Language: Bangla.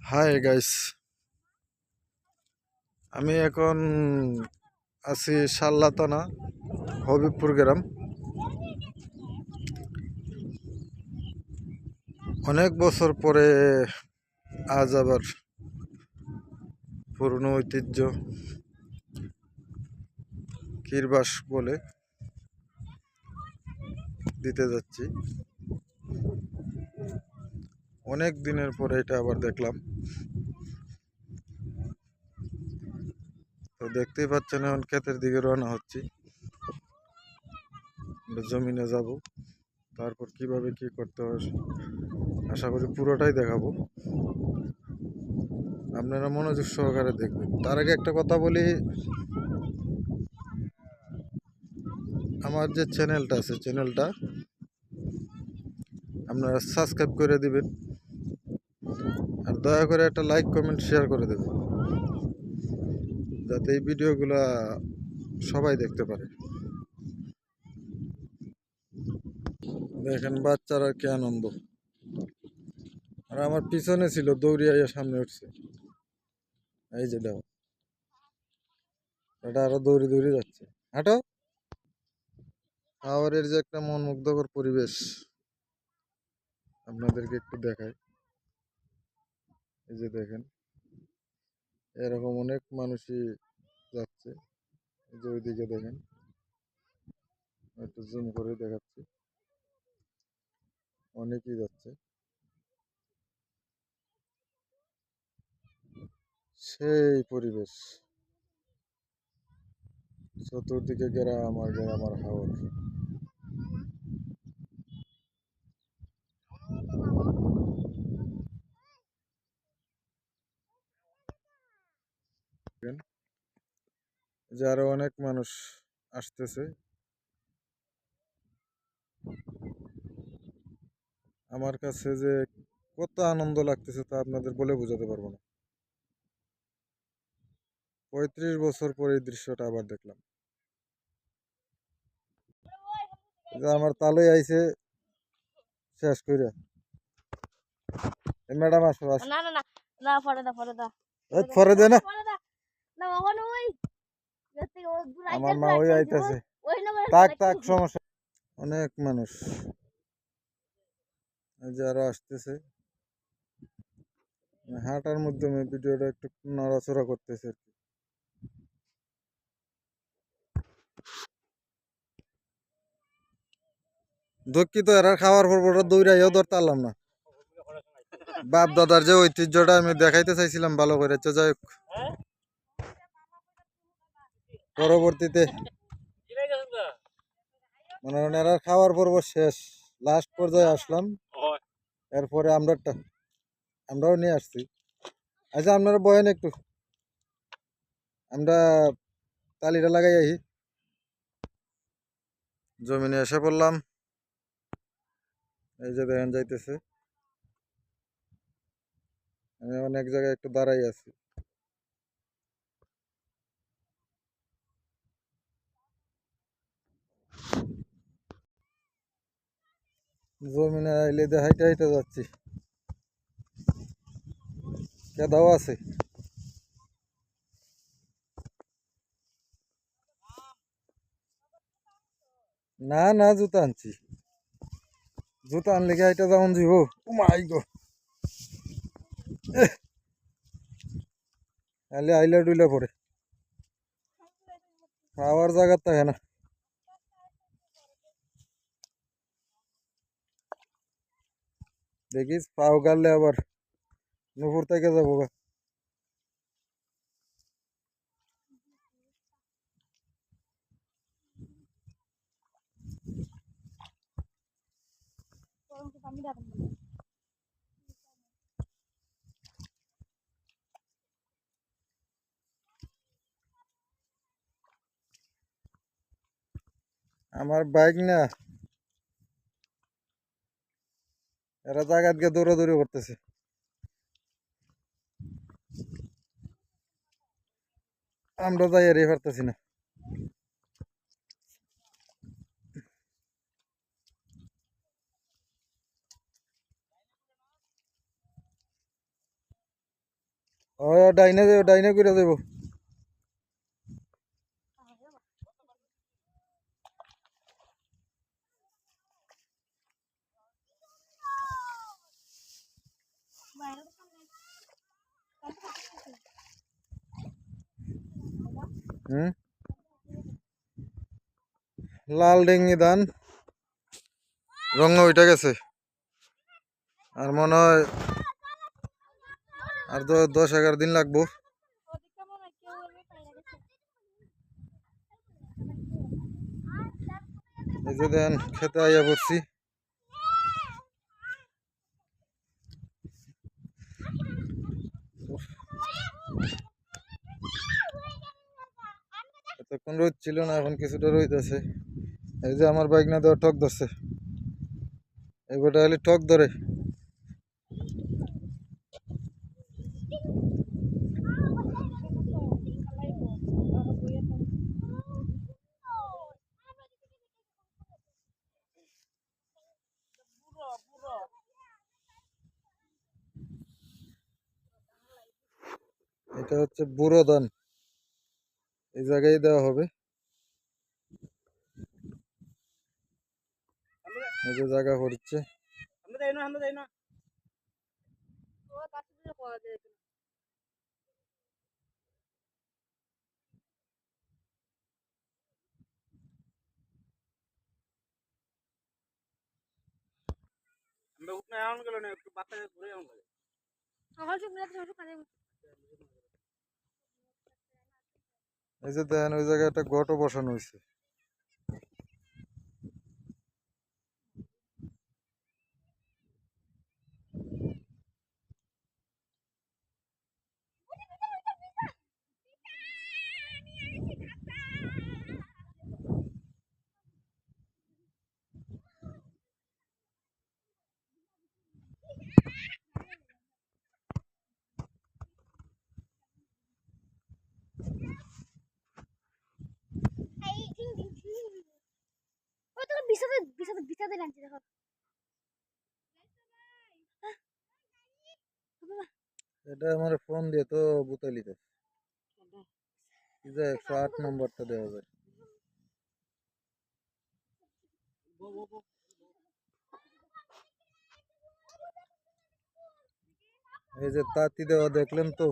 হাই গাইস, আমি এখন আছি শাল্লাতানা হবিবপুর গ্রাম। অনেক বছর পরে আজ আবার পুরনো ঐতিহ্য কিরবাস বলে দিতে যাচ্ছি। অনেক দিনের পরে এটা আবার দেখলাম। তো দেখতেই পাচ্ছেন, এখন ক্ষেতের দিকে রওনা হচ্ছি। জমিনে যাব, তারপর কিভাবে কি করতে হয় আশা করি পুরোটাই দেখাবো। আপনারা মনোযোগ সহকারে দেখবেন। তার আগে একটা কথা বলি, আমার যে চ্যানেলটা আছে চ্যানেলটা আপনারা সাবস্ক্রাইব করে দিবেন, আর দয়া করে একটা লাইক কমেন্ট শেয়ার করে দেবেন, যাতে এই ভিডিওগুলা সবাই দেখতে পারে। দেখেন বাচ্চারা কি আনন্দ, আর আমার পিছনে ছিল দৌড়িয়ে সামনে উঠছে। এই যে দেখো, এটা আরো দৌড়ে দৌড়ে যাচ্ছে। হাঁটো। হাওরের যে একটা মন মুগ্ধকর পরিবেশ আপনাদেরকে একটু দেখাই। এই যে দেখেন, এরকম অনেক মানুষই যাচ্ছে। এই যে ওইদিকে দেখেন, একটু জুম করে দেখাচ্ছি, অনেকেই যাচ্ছে। সেই পরিবেশ, চতুর্দিকে গ্রাম আর গ্রাম আর হাওর। যে আরো অনেক মানুষ আসতেছে। আমার কাছে যে কত আনন্দ লাগতেছে তা আপনাদের বলে বোঝাতে পারবো না। 35 বছর পরে এই দৃশ্যটা আবার দেখলাম। যে আমার তালই আইছে শেষ কইরা। ম্যাডাম আসো আসো। না না না না, পরে দা পরে দা পরে দে না। পরে দা না ওখানে ওই আমার মা ওই আইতাছে। তাক তাক, সমস্যা। অনেক মানুষ এই যে আরো আসতেছে। হাঁটার মাধ্যমে ভিডিওটা একটু নড়াচড়া করতেছে আর কি। দুঃখিত, এরা খাওয়ার পর দৌড়াইও ধরতে পারলাম না। বাপ দাদার যে ঐতিহ্যটা আমি দেখাইতে চাইছিলাম ভালো করে, যাই হোক পরবর্তীতে মনে করেন এরা খাওয়ার পর্ব শেষ, লাস্ট পর্যায়ে আসলাম। এরপরে আমরাও নিয়ে আসছি। আচ্ছা আপনারা বয়েন একটু, আমরা তালিটা লাগাই আহি। জমিনে এসে পড়লাম। এই যে দেখেন যাইতেছে, আমি অনেক জায়গায় একটু দাঁড়াই আছি। জমিনে আইলে হাইটে হাইটে যাচ্ছি, কেদাও আছে। না না, জুতা আনছি। জুতা আনলে কি হাইটে যেমন যাব? মাই গো, আইলে আইলে ডুইলে পড়ে, খাওয়ার জায়গা থাকে না। দেখিস পাও গাড়লে আবার নুপুর থেকে যাবো গা। আমার বাইক না, এরা জায়গা গিয়ে দৌড়াদৌড়ি করতেছে। আমরা যাই আর পারতেছি না। ও ডাইনে যাবো, ডাইনে করে যাবো। হুম, লাল ডেঙ্গি ধান রঙ উঠে গেছে। আর মনে হয় আর তো 10-11 দিন লাগবো। এই যে দেন খেতে আইয়া পড়ছি। এতক্ষণ রোদ ছিল না, এখন কিছুটা রোদ আছে। এই যে আমার বাইক না দেওয়া টক ধরছে, এই গোটা হলে টক ধরে। এটা হচ্ছে বুড়ো ধান, এই জায়গায় দেওয়া হবে। এই যে জায়গা পড়ছে। এই যে দেন ওই জায়গায় একটা গটও বসানো হয়েছে। বিছাতে লাগছে দেখো। এটা আমার ফোন দিয়ে তো বুতালিতে, এই যে 108 নম্বরটা দেওয়া যায়। এই যে তাঁতি দেওয়া দেখলেন তো।